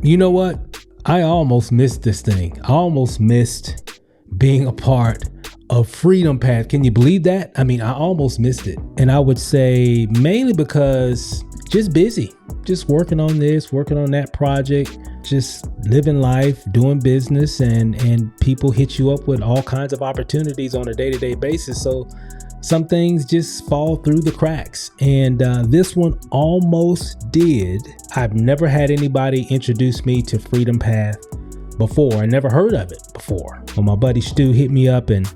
You know what? I almost missed this thing. I almost missed being a part of Freedom Path. Can you believe that? I mean, I almost missed it. And I would say mainly because just busy, just working on this, working on that project, just living life, doing business, and people hit you up with all kinds of opportunities on a day-to-day basis. So some things just fall through the cracks. And this one almost did. I've never had anybody introduce me to Freedom Path before. I never heard of it before. When my buddy Stu hit me up and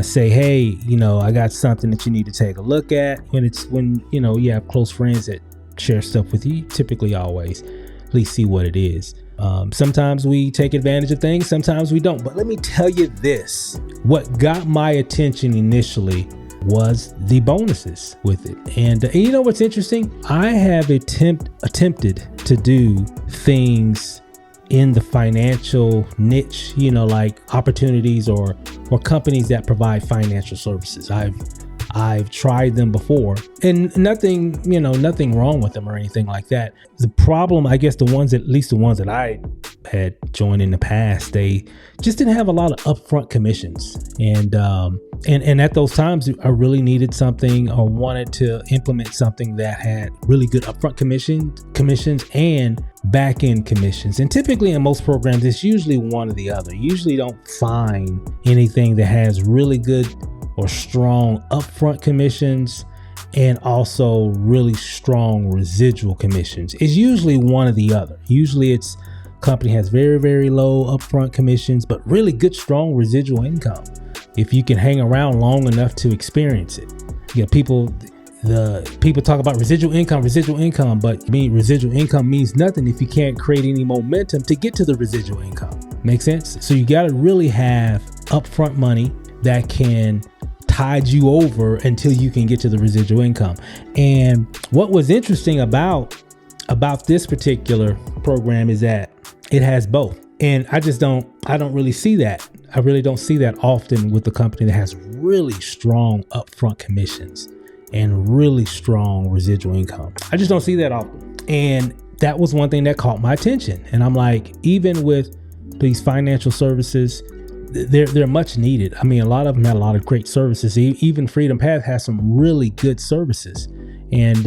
say, hey, you know, I got something that you need to take a look at. When you have close friends that share stuff with you, typically always at least see what it is. Sometimes we take advantage of things, sometimes we don't. But let me tell you this, what got my attention initially was the bonuses with it. And you know what's interesting? I have attempted to do things in the financial niche, like opportunities or companies that provide financial services. I've tried them before, and nothing wrong with them or anything like that. The problem, I guess, at least the ones that I had joined in the past, they just didn't have a lot of upfront commissions. And at those times I really needed something or wanted to implement something that had really good upfront commissions and back end commissions. And typically in most programs, it's usually one or the other. You usually don't find anything that has really good or strong upfront commissions and also really strong residual commissions. It's usually one or the other. Usually it's company has very, very low upfront commissions, but really good, strong residual income if you can hang around long enough to experience it. People talk about residual income, but residual income means nothing if you can't create any momentum to get to the residual income. Make sense? So you got to really have upfront money that can tide you over until you can get to the residual income. And what was interesting about this particular program is that it has both. And I don't really see that. I really don't see that often with the company that has really strong upfront commissions and really strong residual income. I just don't see that often. And that was one thing that caught my attention. And I'm like, even with these financial services, they're much needed. I mean, a lot of them had a lot of great services. Even Freedom Path has some really good services. And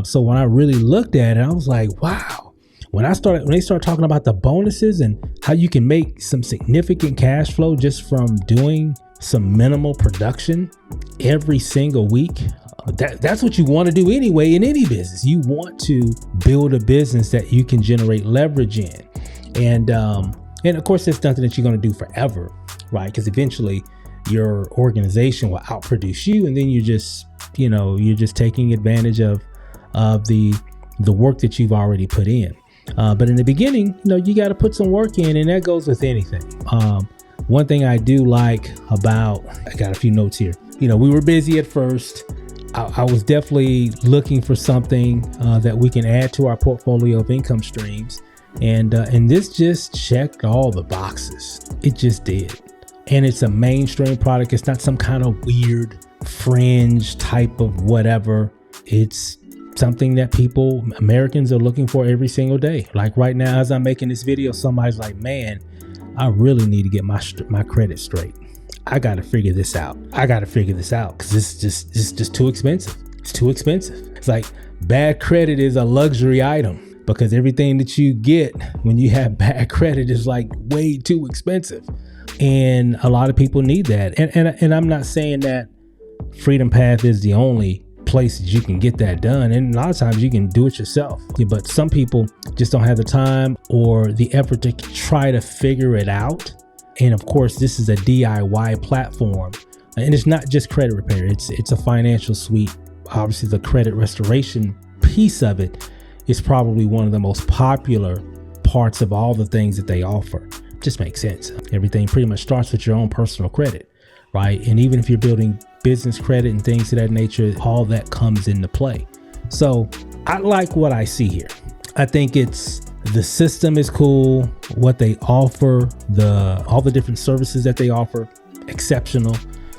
so when I really looked at it, I was like, wow. When they started talking about the bonuses and how you can make some significant cash flow just from doing some minimal production every single week, that's what you want to do anyway in any business. You want to build a business that you can generate leverage in. And of course, it's nothing that you're going to do forever, right? Because eventually your organization will outproduce you, and then you're just taking advantage of the work that you've already put in. But in the beginning, you got to put some work in, and that goes with anything. One thing I do like I got a few notes here. We were busy at first. I was definitely looking for something that we can add to our portfolio of income streams. And this just checked all the boxes. It just did. And it's a mainstream product. It's not some kind of weird fringe type of whatever. It's something that Americans are looking for every single day. Like right now, as I'm making this video, somebody's like, man, I really need to get my credit straight. I got to figure this out. Because it's just too expensive. It's too expensive. It's like bad credit is a luxury item, because everything that you get when you have bad credit is like way too expensive. And a lot of people need that. And I'm not saying that Freedom Path is the only place that you can get that done. And a lot of times you can do it yourself. But some people just don't have the time or the effort to try to figure it out. And of course, this is a DIY platform. And it's not just credit repair. It's a financial suite. Obviously, the credit restoration piece of it is probably one of the most popular parts of all the things that they offer. Just makes sense. Everything pretty much starts with your own personal credit, right? And even if you're building business credit and things of that nature, all that comes into play. So I like what I see here. I think the system is cool. What they offer, all the different services that they offer, exceptional.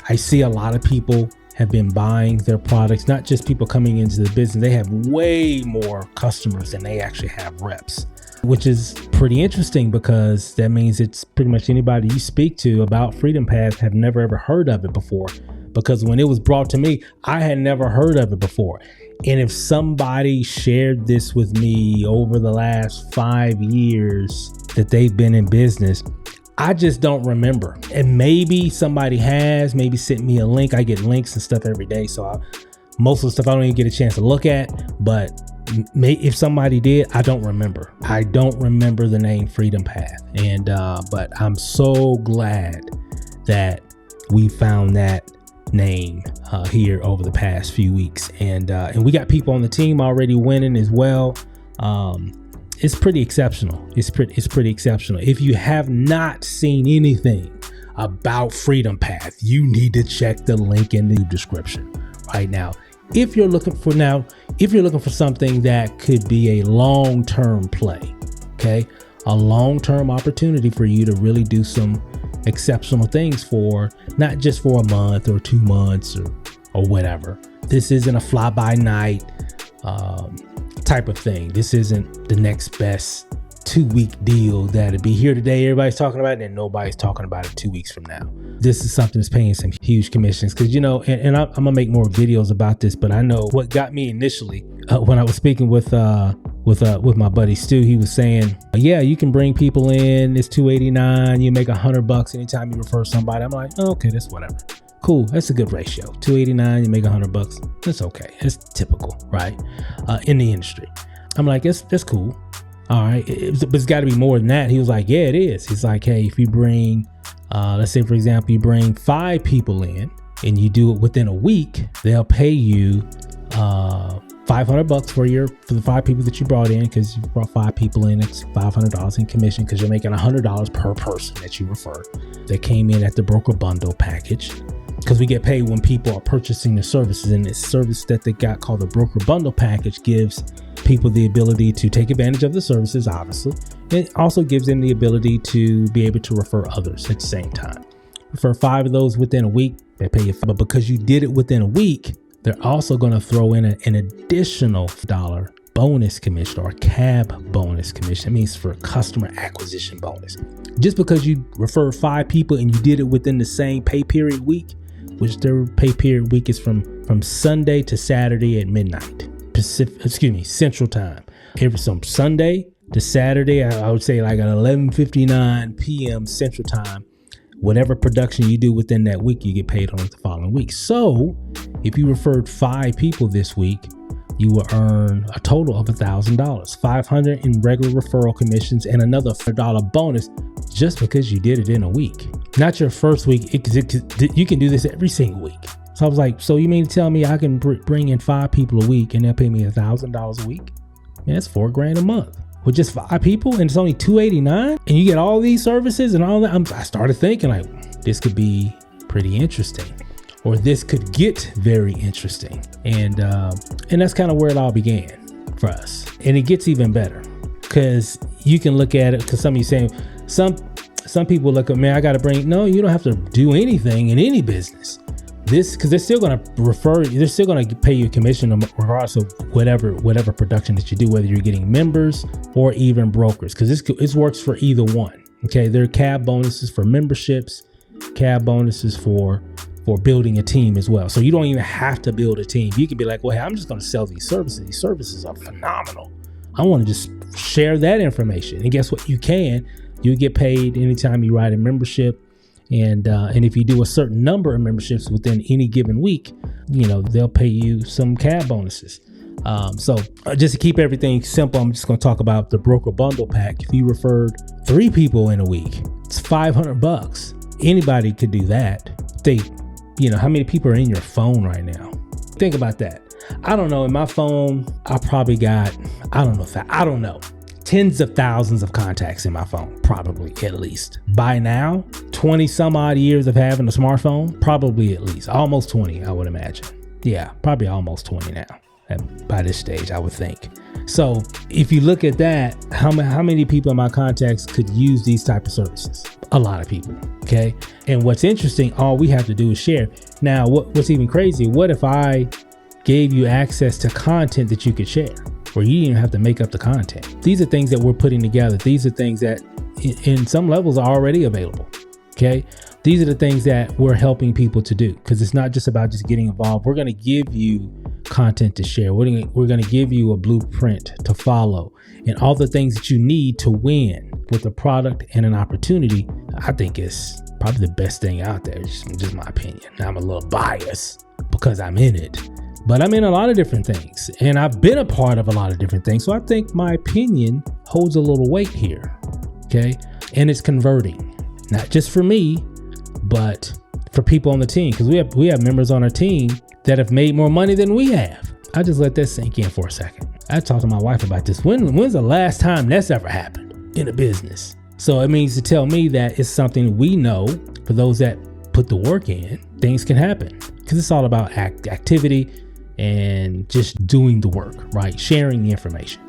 I see a lot of people have been buying their products, not just people coming into the business. They have way more customers than they actually have reps. which is pretty interesting because that means it's pretty much anybody you speak to about Freedom Path have never ever heard of it before. Because when it was brought to me, I had never heard of it before. And if somebody shared this with me over the last 5 years that they've been in business, I just don't remember. And maybe somebody has, maybe sent me a link. I get links and stuff every day. So most of the stuff I don't even get a chance to look at. But if somebody did, I don't remember. I don't remember the name Freedom Path. And but I'm so glad that we found that name here over the past few weeks. And we got people on the team already winning as well. It's pretty exceptional. It's pretty exceptional. If you have not seen anything about Freedom Path, you need to check the link in the description right now. If you're looking for something that could be a long-term play, okay, a long-term opportunity for you to really do some exceptional things for not just for a month or 2 months or whatever. This isn't a fly-by-night type of thing. This isn't the next best 2-week deal that'd be here today, everybody's talking about it, and nobody's talking about it 2 weeks from now. This is something that's paying some huge commissions because, you know, and I'm gonna make more videos about this, but I know what got me initially when I was speaking with my buddy Stu. He was saying, yeah, you can bring people in, it's $289, you make $100 anytime you refer somebody. I'm like, oh, okay, that's whatever. Cool, that's a good ratio. $289, you make $100. That's okay. That's typical, right? In the industry. I'm like, that's cool. All right, but it's got to be more than that. He was like, yeah, it is. He's like, hey, if you bring, let's say, for example, you bring 5 people in and you do it within a week, they'll pay you $500 for the 5 people that you brought in, because you brought 5 people in. It's $500 in commission because you're making $100 per person that you refer. They came in at the broker bundle package, because we get paid when people are purchasing the services, and this service that they got called the broker bundle package gives people the ability to take advantage of the services, obviously. It also gives them the ability to be able to refer others at the same time. Refer 5 of those within a week, they pay you $5. But because you did it within a week, they're also going to throw in an additional $1 bonus commission, or CAB bonus commission. It means for customer acquisition bonus. Just because you refer 5 people and you did it within the same pay period week, which their pay period week is from Sunday to Saturday at midnight. Central time. From Sunday to Saturday, I would say like at 11:59 p.m. Central time. Whatever production you do within that week, you get paid on it the following week. So if you referred 5 people this week, you will earn a total of $1,000, $500 in regular referral commissions, and another $100 bonus just because you did it in a week. Not your first week. You can do this every single week. So I was like, so you mean to tell me I can bring in 5 people a week and they'll pay me $1,000 a week? Man, that's $4,000 a month with just 5 people, and it's only $289, and you get all these services and all that. I started thinking like, this could be pretty interesting, or this could get very interesting, and that's kind of where it all began for us. And it gets even better because you can look at it, because some of you saying some people look at, man, I got to bring. No, you don't have to do anything in any business. Because they're still going to refer, they're still going to pay you a commission regardless of whatever production that you do, whether you're getting members or even brokers, because this works for either one. Okay, there are CAB bonuses for memberships, CAB bonuses for building a team as well. So you don't even have to build a team. You can be like, well, hey, I'm just going to sell these services. These services are phenomenal. I want to just share that information. And guess what? You get paid anytime you write a membership. And if you do a certain number of memberships within any given week, they'll pay you some CAB bonuses. So just to keep everything simple, I'm just going to talk about the broker bundle pack. If you referred 3 people in a week, it's $500. Anybody could do that. How many people are in your phone right now? Think about that. I don't know. In my phone, I probably got, I don't know. Tens of thousands of contacts in my phone, probably at least. By now, 20 some odd years of having a smartphone, probably at least almost 20, I would imagine. Yeah, probably almost 20 now by this stage, I would think. So if you look at that, how many people in my contacts could use these type of services? A lot of people. Okay. And what's interesting, all we have to do is share. Now, what's even crazy, what if I gave you access to content that you could share? where you didn't even have to make up the content. These are things that we're putting together. These are things that in some levels are already available. Okay. These are the things that we're helping people to do, because it's not just about just getting involved. We're going to give you content to share. We're going to give you a blueprint to follow and all the things that you need to win with a product and an opportunity. I think it's probably the best thing out there. Just my opinion. I'm a little biased because I'm in it, but I'm in a lot of different things and I've been a part of a lot of different things. So I think my opinion holds a little weight here. Okay. And it's converting, not just for me, but for people on the team. Cause we have members on our team that have made more money than we have. I just let that sink in for a second. I talked to my wife about this. When's the last time that's ever happened in a business? So it means to tell me that it's something we know. For those that put the work in, things can happen, because it's all about activity and just doing the work, right? Sharing the information.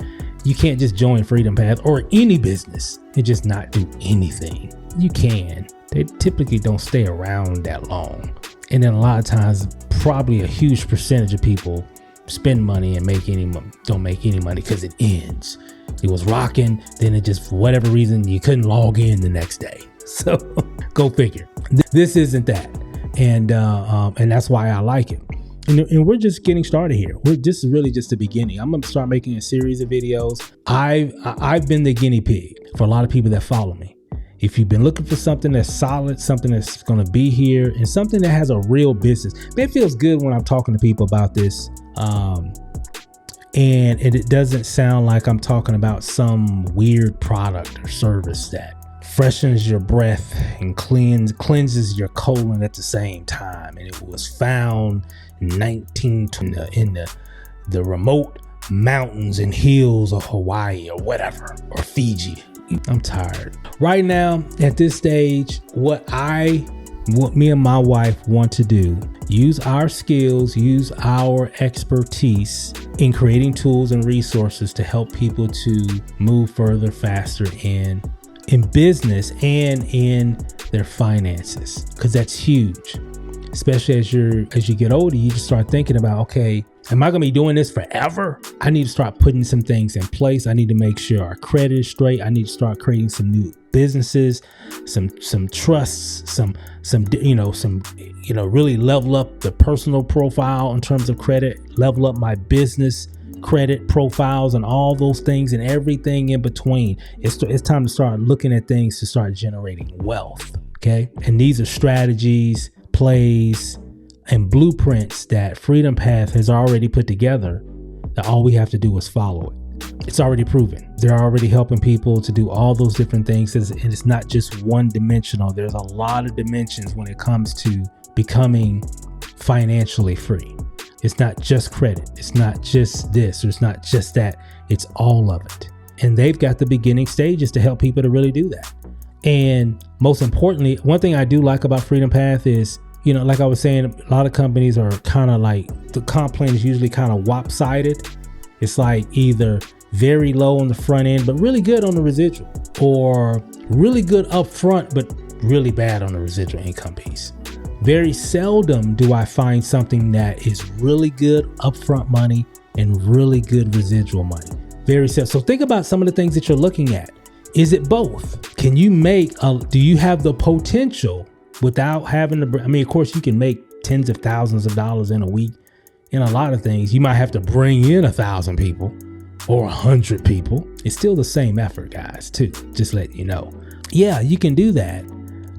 You can't just join Freedom Path or any business and just not do anything. You can. They typically don't stay around that long. And then a lot of times, probably a huge percentage of people spend money and don't make any money because it ends. It was rocking, then it just, for whatever reason, you couldn't log in the next day. So go figure. This isn't that. And that's why I like it. And we're just getting started here. This is really just the beginning. I'm going to start making a series of videos. I've been the guinea pig for a lot of people that follow me. If you've been looking for something that's solid, something that's going to be here, and something that has a real business, it feels good when I'm talking to people about this. And it doesn't sound like I'm talking about some weird product or service that freshens your breath and cleanses your colon at the same time. And it was found in the remote mountains and hills of Hawaii or whatever, or Fiji. I'm tired. Right now, at this stage, what me and my wife want to do, use our skills, use our expertise in creating tools and resources to help people to move further, faster in business and in their finances, because that's huge. Especially as you get older, you just start thinking about, okay, am I going to be doing this forever? I need to start putting some things in place. I need to make sure our credit is straight. I need to start creating some new businesses, some trusts, some really level up the personal profile in terms of credit, level up my business credit profiles and all those things and everything in between. It's time to start looking at things to start generating wealth. Okay. And these are strategies, plays, and blueprints that Freedom Path has already put together, that all we have to do is follow it. It's already proven. They're already helping people to do all those different things. And it's not just one dimensional. There's a lot of dimensions when it comes to becoming financially free. It's not just credit. It's not just this, or it's not just that. It's all of it. And they've got the beginning stages to help people to really do that. And most importantly, one thing I do like about Freedom Path is, like I was saying, a lot of companies are kind of like, the comp plan is usually kind of lopsided. It's like either very low on the front end, but really good on the residual, or really good upfront, but really bad on the residual income piece. Very seldom do I find something that is really good upfront money and really good residual money. Very seldom. So think about some of the things that you're looking at. Is it both? Can you do you have the potential without having to, of course you can make tens of thousands of dollars in a week. In a lot of things, you might have to bring in 1,000 people or 100 people. It's still the same effort, guys, too. Just letting you know. Yeah, you can do that.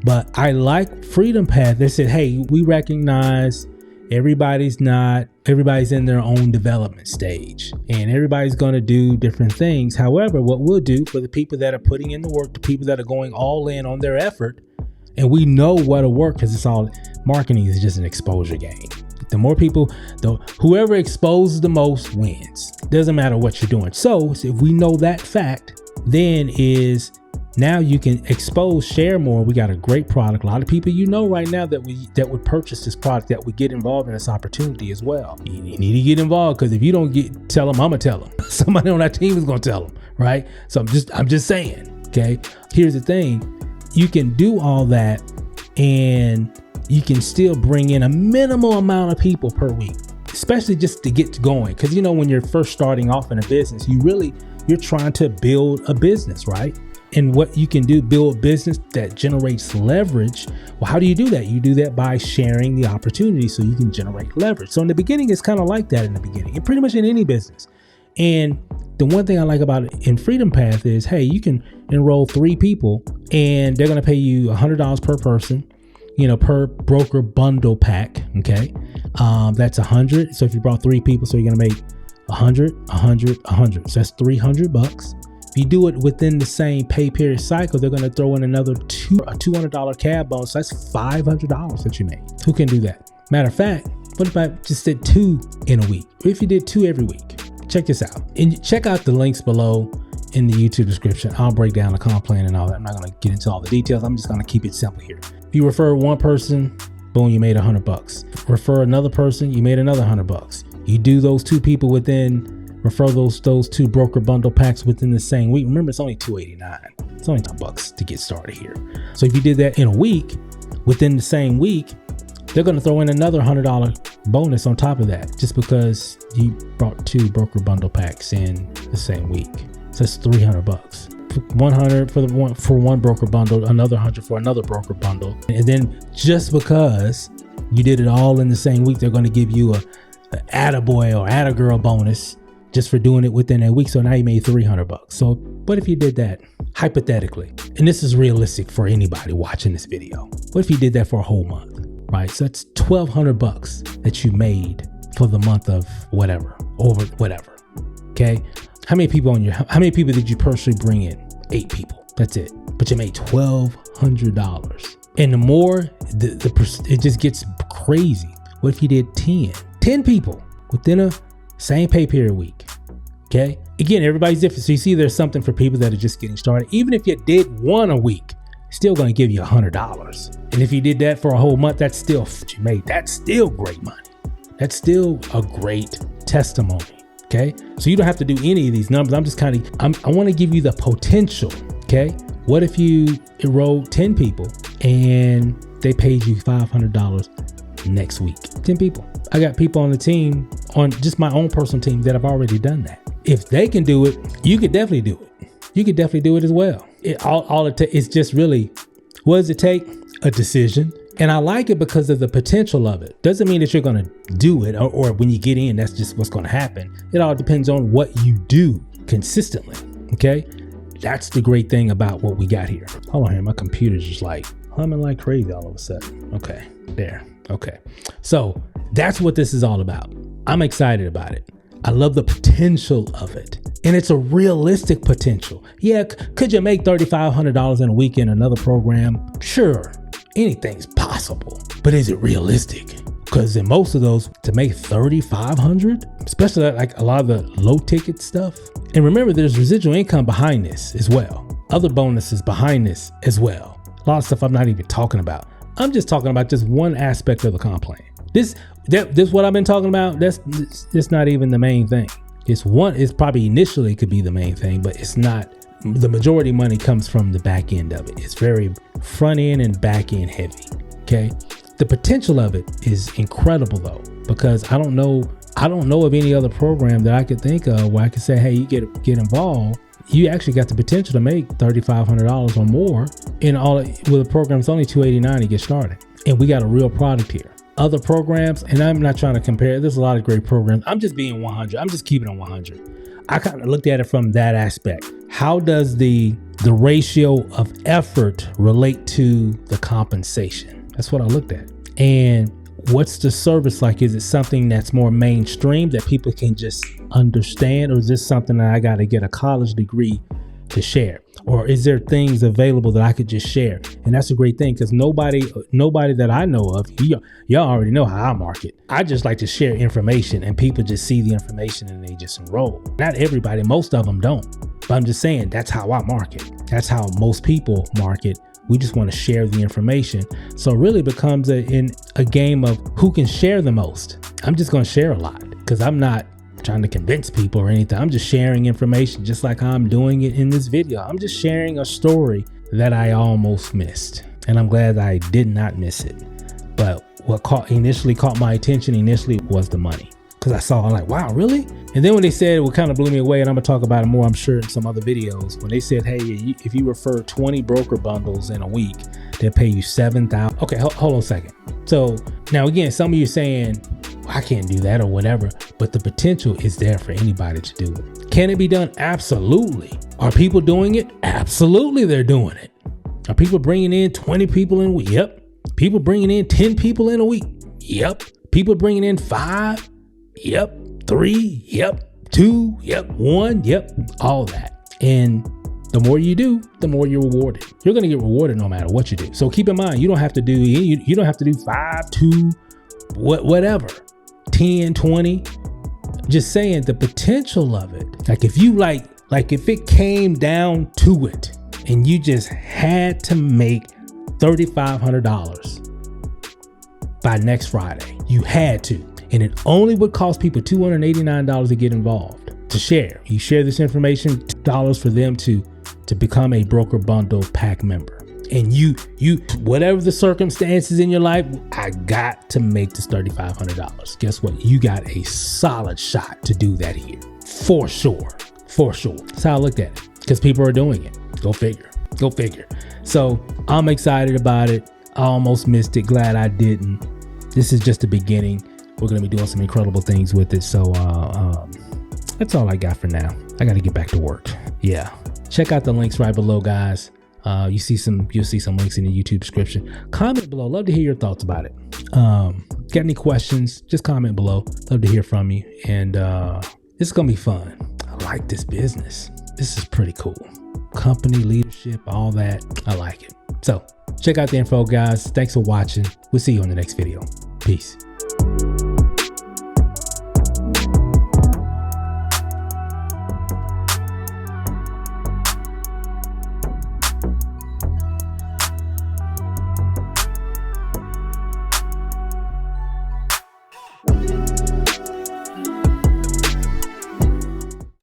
But I like Freedom Path. They said, hey, we recognize everybody's in their own development stage, and everybody's going to do different things. However, what we'll do for the people that are putting in the work, the people that are going all in on their effort, and we know what'll work, because it's all marketing is just an exposure game. The more people, whoever exposes the most wins. Doesn't matter what you're doing. So if we know that fact, then now you can share more. We got a great product. A lot of people right now that would purchase this product, that would get involved in this opportunity as well. You need to get involved, because if you don't tell them, I'm gonna tell them. Somebody on our team is gonna tell them, right? So I'm just saying. Okay. Here's the thing: you can do all that, and you can still bring in a minimal amount of people per week. especially just to get going. Because, you know, when you're first starting off in a business, you're trying to build a business, right? And what you can do, build a business that generates leverage. Well, how do you do that? You do that by sharing the opportunity so you can generate leverage. So in the beginning, it's kind of like that in the beginning, and pretty much in any business. And the one thing I like about it in Freedom Path is, hey, you can enroll 3 people and they're going to pay you $100 per person, you know, per broker bundle pack. Okay. That's 100. So if you brought 3 people, so you're going to make 100. So that's $300. If you do it within the same pay period cycle, they're going to throw in another $200 cab bonus. So that's $500 that you made. Who can do that? Matter of fact, what if I just did 2 in a week? Or if you did 2 every week? Check this out. And check out the links below in the YouTube description. I'll break down the comp plan and all that. I'm not going to get into all the details. I'm just going to keep it simple here. If you refer one person, boom, you made $100. Refer another person, you made another $100. You do those 2 people refer those 2 broker bundle packs within the same week. Remember, it's only $289. It's only $10 to get started here. So if you did that in a week, within the same week, they're going to throw in another $100 bonus on top of that, just because you brought 2 broker bundle packs in the same week. So that's $300. $100 for one broker bundle, another $100 for another broker bundle. And then just because you did it all in the same week, they're going to give you a attaboy or attagirl bonus just for doing it within a week. So now you made $300. So what if you did that hypothetically? And this is realistic for anybody watching this video. What if you did that for a whole month, right? So that's $1,200 that you made for the month of whatever, over whatever. Okay. How many people did you personally bring in? 8 people. That's it. But you made $1,200. And the more it just gets crazy. What if you did 10 people within a same pay period week? Okay. Again, everybody's different. So you see, there's something for people that are just getting started. Even if you did 1 a week, still going to give you $100. And if you did that for a whole month, that's still what you made. That's still great money. That's still a great testimony. Okay. So you don't have to do any of these numbers. I'm just I want to give you the potential. Okay. What if you enrolled 10 people and they paid you $500 next week? 10 people. I got people on the team, on just my own personal team, that have already done that. If they can do it, you could definitely do it. You could definitely do it as well. It's just really, what does it take? A decision. And I like it because of the potential of it. Doesn't mean that you're going to do it or when you get in, that's just what's going to happen. It all depends on what you do consistently. Okay. That's the great thing about what we got here. Hold on here. My computer's just like humming like crazy all of a sudden. Okay. There. Okay. So that's what this is all about. I'm excited about it. I love the potential of it. And it's a realistic potential. Yeah. Could you make $3,500 in a week in another program? Sure. Anything's possible, but is it realistic? Because in most of those, to make $3,500, especially like a lot of the low ticket stuff. And remember, there's residual income behind this as well. Other bonuses behind this as well. A lot of stuff I'm not even talking about. I'm just talking about just one aspect of the comp plan. This what I've been talking about. That's not even the main thing. It's probably initially could be the main thing, but it's not. The majority money comes from the back end of it. It's very front end and back end heavy. Okay. The potential of it is incredible though, because I don't know of any other program that I could think of where I could say, hey, you get involved. You actually got the potential to make $3,500 or more in all with a program that's only $289 to get started. And we got a real product here. Other programs, and I'm not trying to compare. There's a lot of great programs. I'm just being 100. I'm just keeping it 100. I kind of looked at it from that aspect. How does the ratio of effort relate to the compensation? That's what I looked at. And what's the service like? Is it something that's more mainstream that people can just understand? Or is this something that I got to get a college degree to share? Or is there things available that I could just share? And that's a great thing, because nobody that I know of, y'all already know how I market. I just like to share information, and people just see the information and they just enroll. Not everybody, most of them don't. But I'm just saying, that's how I market. That's how most people market. We just want to share the information. So it really becomes a game of who can share the most. I'm just going to share a lot, because I'm not trying to convince people or anything. I'm just sharing information, just like I'm doing it in this video. I'm just sharing a story that I almost missed, and I'm glad I did not miss it. But what initially caught my attention was the money. because I saw, I'm like, wow, really? And then when they said, it kind of blew me away, and I'm gonna talk about it more, I'm sure, in some other videos. When they said, hey, if you refer 20 broker bundles in a week, they'll pay you $7,000. Okay, hold on a second. So now again, some of you are saying, well, I can't do that or whatever, but the potential is there for anybody to do it. Can it be done? Absolutely. Are people doing it? Absolutely, they're doing it. Are people bringing in 20 people in a week? Yep. People bringing in 10 people in a week? Yep. People bringing in 5? Yep. 3? Yep. 2? Yep. 1? Yep. All that. And the more you do, the more you're rewarded. You're going to get rewarded no matter what you do. So keep in mind, you don't have to do, you don't have to do 5, 2, whatever, 10, 20. Just saying the potential of it. Like if if it came down to it and you just had to make $3,500 by next Friday, you had to. And it only would cost people $289 to get involved, to share. You share this information, $2 for them to become a broker bundle pack member. And you, whatever the circumstances in your life, I got to make this $3,500. Guess what? You got a solid shot to do that here. For sure. For sure. That's how I looked at it. Because people are doing it. Go figure. Go figure. So I'm excited about it. I almost missed it. Glad I didn't. This is just the beginning. We're going to be doing some incredible things with it. So that's all I got for now. I got to get back to work. Yeah. Check out the links right below, guys. You'll see some links in the YouTube description. Comment below. Love to hear your thoughts about it. Got any questions? Just comment below. Love to hear from you. And this is going to be fun. I like this business. This is pretty cool. Company leadership, all that. I like it. So check out the info, guys. Thanks for watching. We'll see you on the next video. Peace.